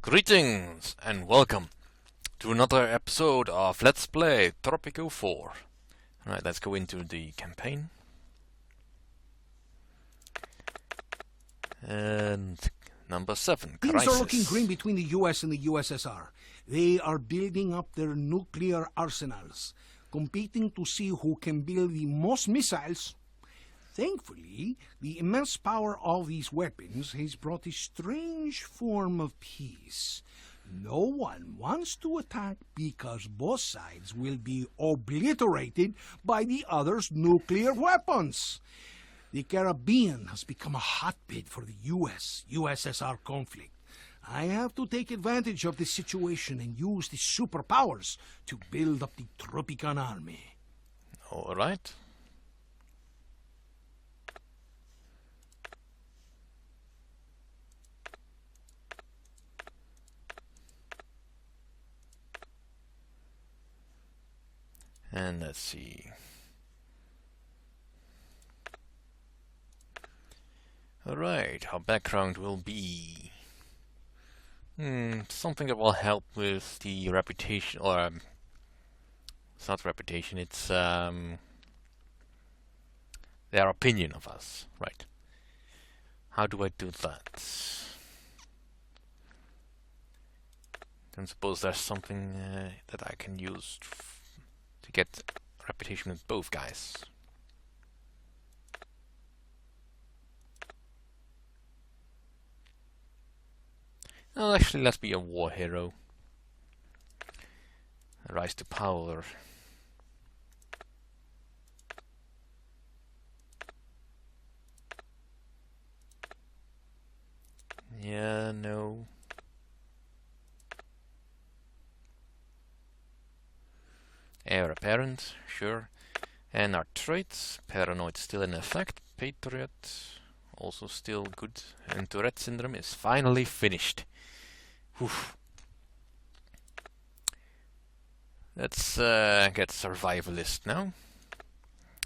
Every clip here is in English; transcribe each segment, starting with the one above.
Greetings and welcome to another episode of Let's Play Tropico 4. Alright, let's go into the campaign. And number 7, Things Crisis. are looking grim between the US and the USSR. They are building up their nuclear arsenals, competing to see who can build the most missiles. Thankfully, the immense power of these weapons has brought a strange form of peace. No one wants to attack because both sides will be obliterated by the other's nuclear weapons. The Caribbean has become a hotbed for the US-USSR conflict. I have to take advantage of this situation and use the superpowers to build up the Tropican army. Alright. And let's see. Alright, our background will be something that will help with the reputation, or it's not reputation, it's their opinion of us. Right. How do I do that? Don't suppose there's something that I can use to get reputation with both guys. Oh, actually, let's be a war hero. Rise to power. Yeah, no. Heir apparent, sure. And our traits, paranoid still in effect, patriot also still good, and Tourette syndrome is finally finished. Whew. Let's get survivalist now.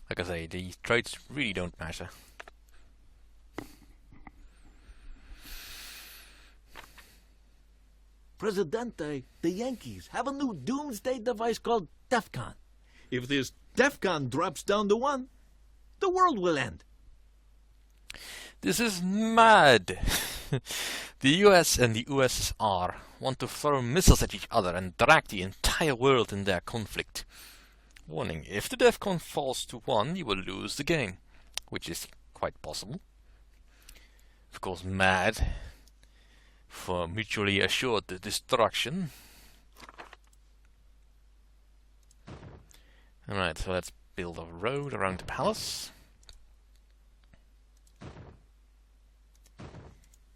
Like I say, the traits really don't matter. Presidente, the Yankees have a new doomsday device called DEFCON. If this DEFCON drops down to 1, the world will end. This is mad! The US and the USSR want to throw missiles at each other and drag the entire world in their conflict. Warning, if the DEFCON falls to 1, you will lose the game. Which is quite possible. Of course, mad. For mutually assured destruction. Alright, so let's build a road around the palace.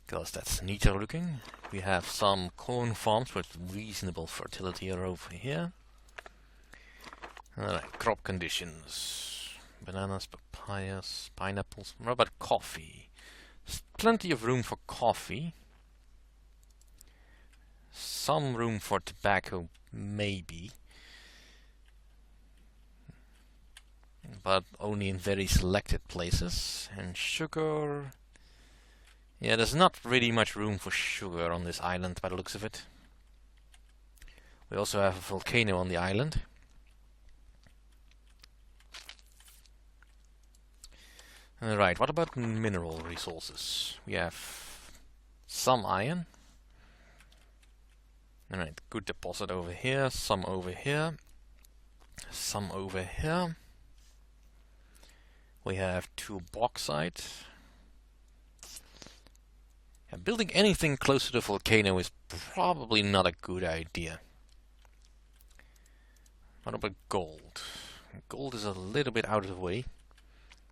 Because that's neater looking. We have some corn farms with reasonable fertility over here. Alright, crop conditions. Bananas, papayas, pineapples. What about coffee? There's plenty of room for coffee. Some room for tobacco, maybe. But only in very selected places. And sugar... yeah, there's not really much room for sugar on this island by the looks of it. We also have a volcano on the island. Alright, what about mineral resources? We have some iron. Alright, good deposit over here, some over here, some over here. We have 2 bauxite. Yeah, building anything close to the volcano is probably not a good idea. What about gold? Gold is a little bit out of the way.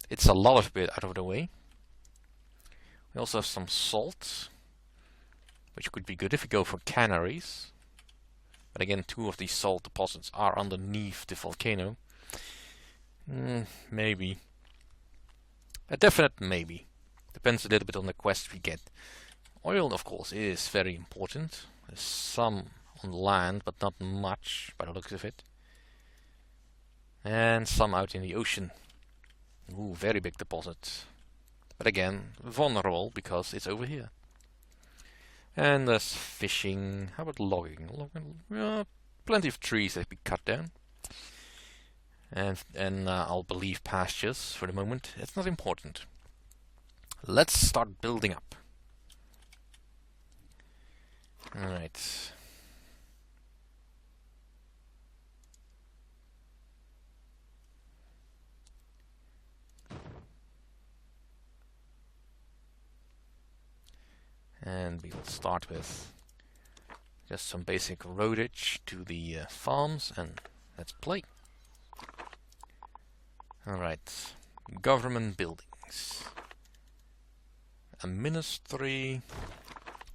It's a lot of a bit out of the way. We also have some salt, which could be good if we go for canaries. But again, 2 of these salt deposits are underneath the volcano. Maybe. A definite maybe. Depends a little bit on the quest we get. Oil, of course, is very important. There's some on land, but not much by the looks of it. And some out in the ocean. Ooh, very big deposit. But again, vulnerable because it's over here. And there's fishing. How about logging? Plenty of trees that we cut down. And I'll believe pastures for the moment. It's not important. Let's start building up. Alright. And we will start with just some basic roadage to the farms, and let's play. Alright, government buildings. A ministry,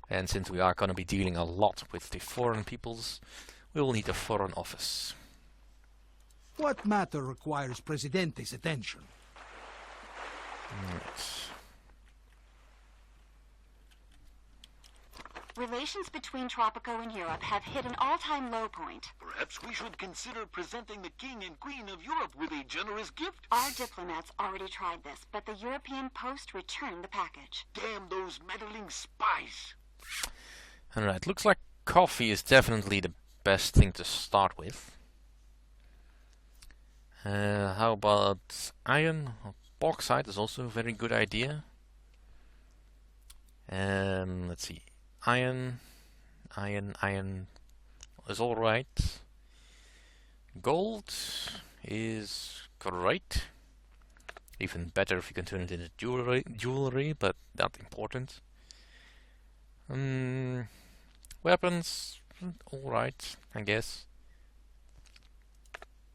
and since we are going to be dealing a lot with the foreign peoples, we will need a foreign office. What matter requires Presidente's attention? Right. Relations between Tropico and Europe have hit an all-time low point. Perhaps we should consider presenting the King and Queen of Europe with a generous gift? Our diplomats already tried this, but the European post returned the package. Damn those meddling spies! Alright, looks like coffee is definitely the best thing to start with. How about iron? Bauxite is also a very good idea. Let's see. Iron is alright. Gold is great. Even better if you can turn it into jewelry, but not important. Weapons, alright, I guess.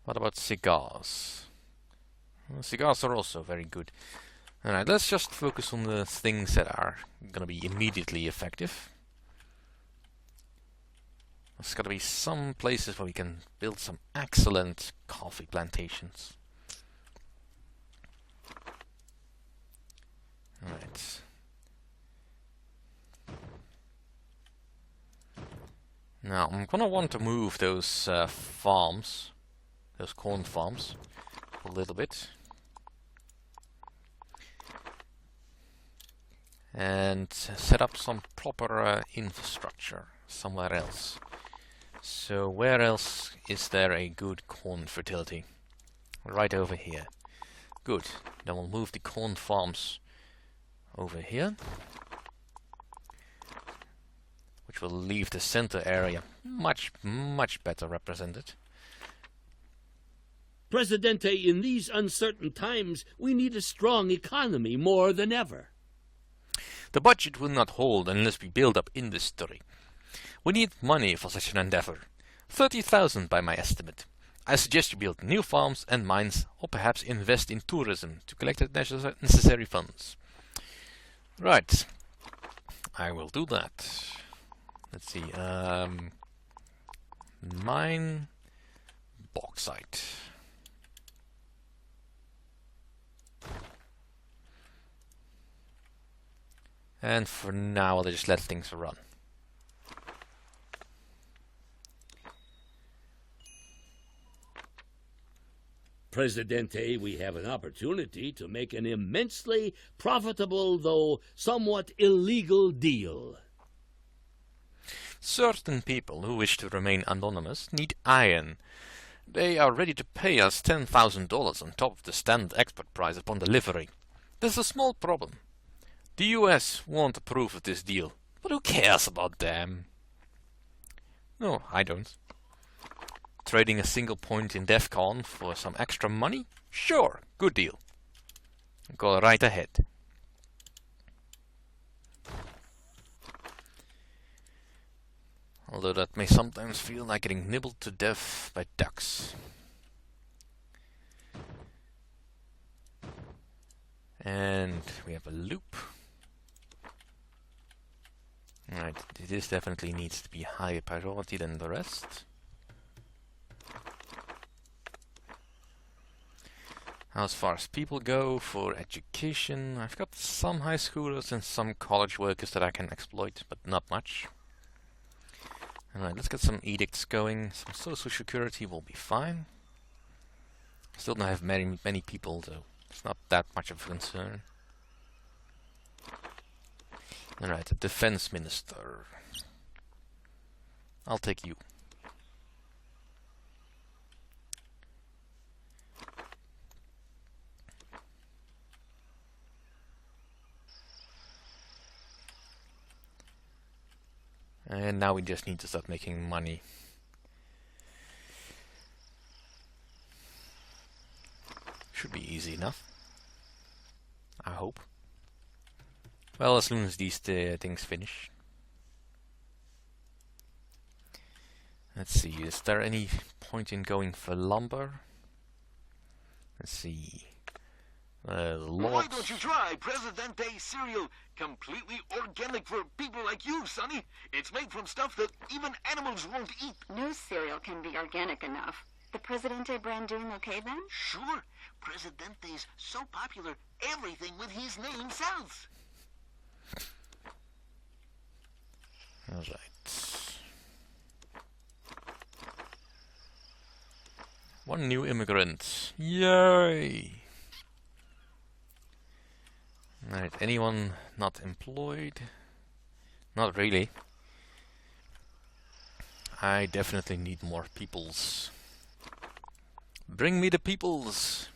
What about cigars? Cigars are also very good. Alright, let's just focus on the things that are gonna be immediately effective. There's gotta be some places where we can build some excellent coffee plantations. Alright. Now, I'm gonna want to move those farms, those corn farms, a little bit. And set up some proper infrastructure somewhere else. So where else is there a good corn fertility? Right over here. Good. Then we'll move the corn farms over here, which will leave the center area much better represented. Presidente, in these uncertain times, we need a strong economy more than ever. The budget will not hold unless we build up industry. We need money for such an endeavor. 30,000 by my estimate. I suggest you build new farms and mines, or perhaps invest in tourism to collect the necessary funds. Right. I will do that. Let's see. Mine bauxite. And for now, I'll just let things run. Presidente, we have an opportunity to make an immensely profitable, though somewhat illegal deal. Certain people who wish to remain anonymous need iron. They are ready to pay us $10,000 on top of the standard export price upon delivery. There's a small problem. The US won't approve of this deal, but who cares about them? No, I don't. Trading a single point in DEFCON for some extra money? Sure, good deal. Go right ahead. Although that may sometimes feel like getting nibbled to death by ducks. And we have a loop. Right, this definitely needs to be higher priority than the rest. As far as people go for education, I've got some high schoolers and some college workers that I can exploit, but not much. Alright, let's get some edicts going. Some social security will be fine. Still don't have many people though. It's not that much of a concern. Alright, the defense minister. I'll take you. And now we just need to start making money. Should be easy enough. I hope. Well, as soon as these things finish. Let's see, is there any point in going for lumber? Let's see. Why Logs. don't you try Presidente cereal? Completely organic for people like you, Sonny. It's made from stuff that even animals won't eat. No cereal can be organic enough. The Presidente brand doing okay then? Sure, Presidente's so popular, everything with his name sells. Alright. One new immigrant. Yay! Alright, anyone not employed? Not really. I definitely need more peoples. Bring me the peoples!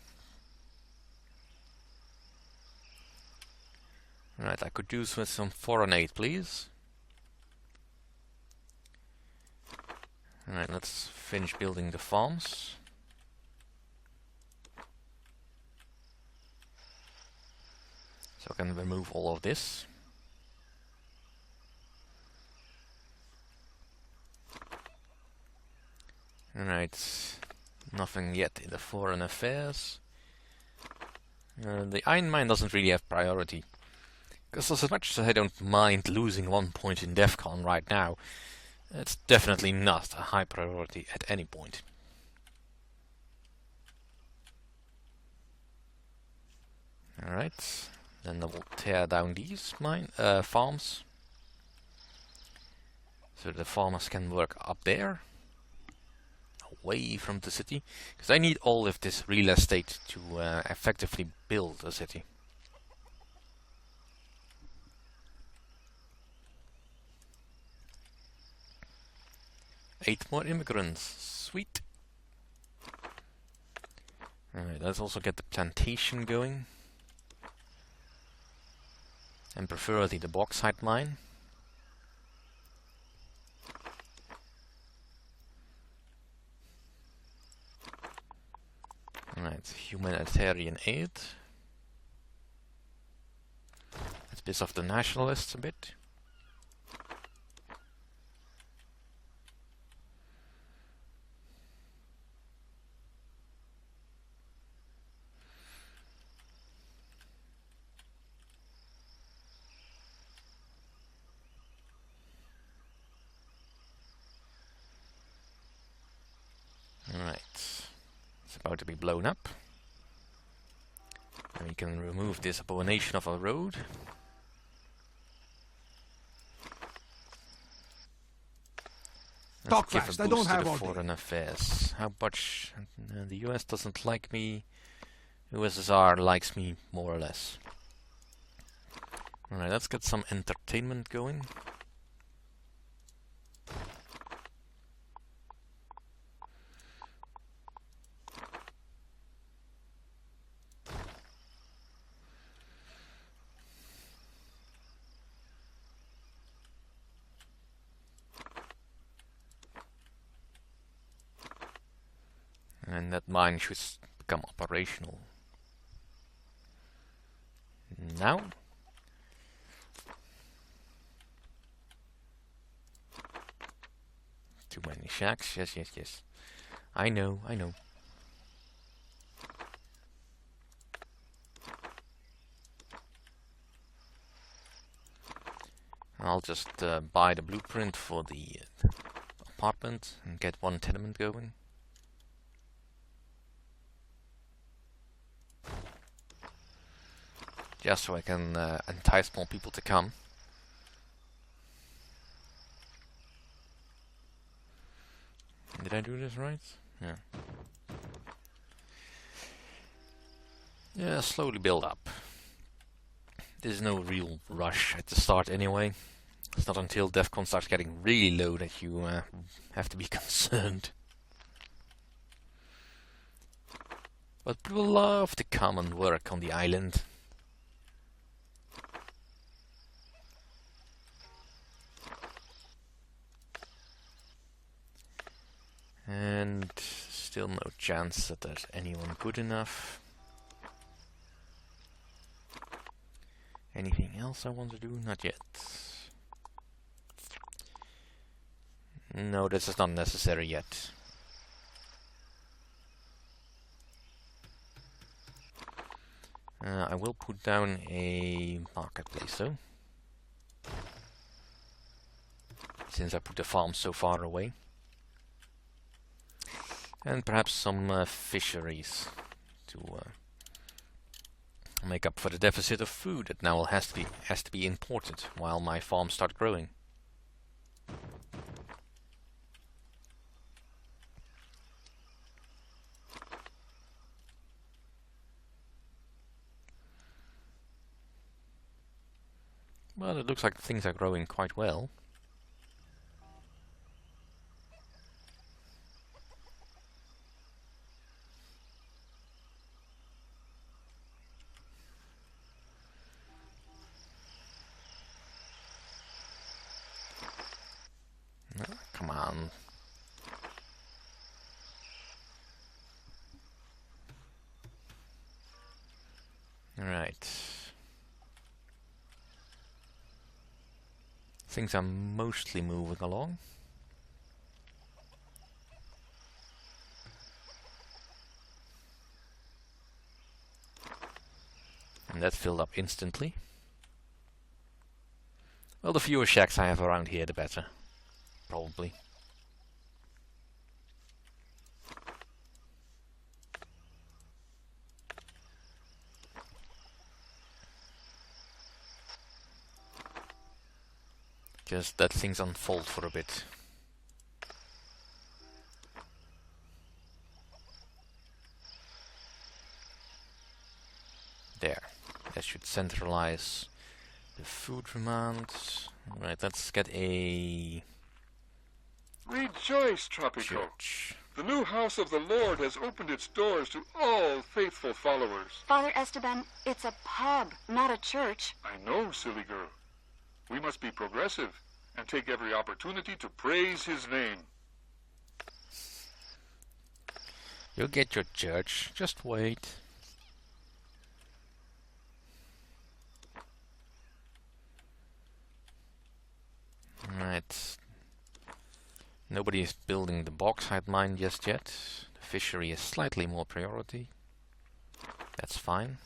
Right, I could use with some foreign aid, please. Alright, let's finish building the farms. So I can remove all of this. Alright, nothing yet in the foreign affairs. The iron mine doesn't really have priority. Because as much as I don't mind losing 1 point in DEFCON right now, it's definitely not a high priority at any point. Alright, then I will tear down these farms. So the farmers can work up there, away from the city. Because I need all of this real estate to effectively build a city. Eight more immigrants. Sweet. Alright, let's also get the plantation going. And preferably the bauxite mine. Alright, humanitarian aid. Let's piss off the nationalists a bit. Alright, it's about to be blown up. And we can remove this abomination of a road. Talk Let's fast, give I a don't boost to have the all day. foreign affairs. How much? The US doesn't like me. USSR likes me more or less. Alright, let's get some entertainment going. And that mine should become operational now. Too many shacks. Yes, yes, yes. I know, I know. I'll just buy the blueprint for the apartment and get one tenement going. Just so I can entice more people to come. Did I do this right? Yeah. Yeah, slowly build up. There's no real rush at the start anyway. It's not until DEFCON starts getting really low that you have to be concerned. But people love to come and work on the island. And still no chance that there's anyone good enough. Anything else I want to do? Not yet. No, this is not necessary yet. I will put down a marketplace though, since I put the farm so far away. And perhaps some fisheries to make up for the deficit of food that now has to be imported while my farms start growing. Well, it looks like things are growing quite well. No, come on. Right. Things are mostly moving along. And that filled up instantly. Well, the fewer shacks I have around here, the better. Probably. Just let things unfold for a bit. There. That should centralize the food demand. Right, let's get a Rejoice, Tropico. church. The new house of the Lord has opened its doors to all faithful followers. Father Esteban, it's a pub, not a church. I know, silly girl. We must be progressive and take every opportunity to praise his name. You'll get your church. Just wait. Right. Nobody is building the bauxite mine just yet. The fishery is slightly more priority. That's fine.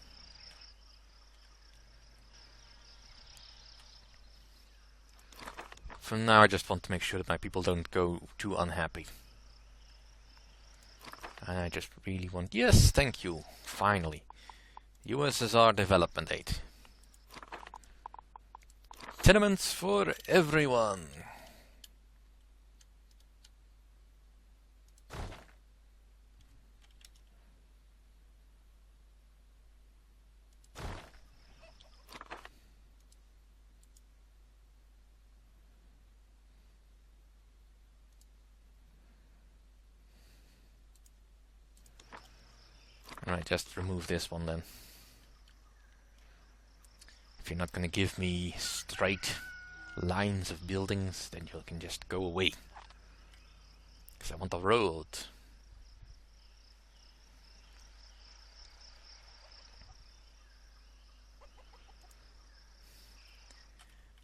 For now, I just want to make sure that my people don't go too unhappy. And I just really want... Yes, thank you. Finally. USSR development aid. Tenements for everyone. Alright, just remove this one then. If you're not gonna give me straight lines of buildings, then you can just go away. Because I want a road.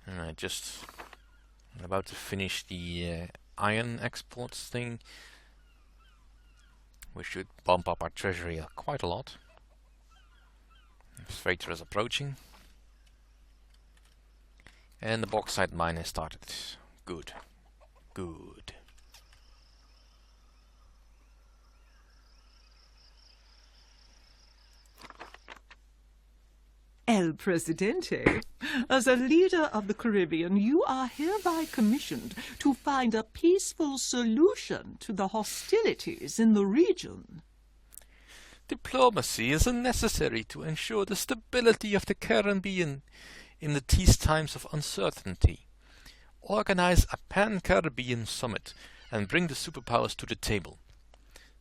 Alright, I'm about to finish the iron exports thing. We should bump up our treasury quite a lot. Freighter is approaching. And the bauxite mine has started. Good. Good. El Presidente, as a leader of the Caribbean, you are hereby commissioned to find a peaceful solution to the hostilities in the region. Diplomacy is necessary to ensure the stability of the Caribbean in these times of uncertainty. Organize a Pan-Caribbean summit and bring the superpowers to the table.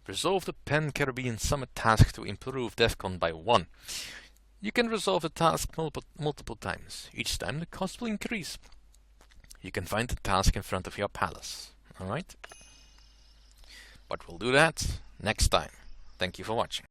Resolve the Pan-Caribbean Summit task to improve DEFCON by 1. You can resolve the task multiple times. Each time the cost will increase. You can find the task in front of your palace. Alright? But we'll do that next time. Thank you for watching.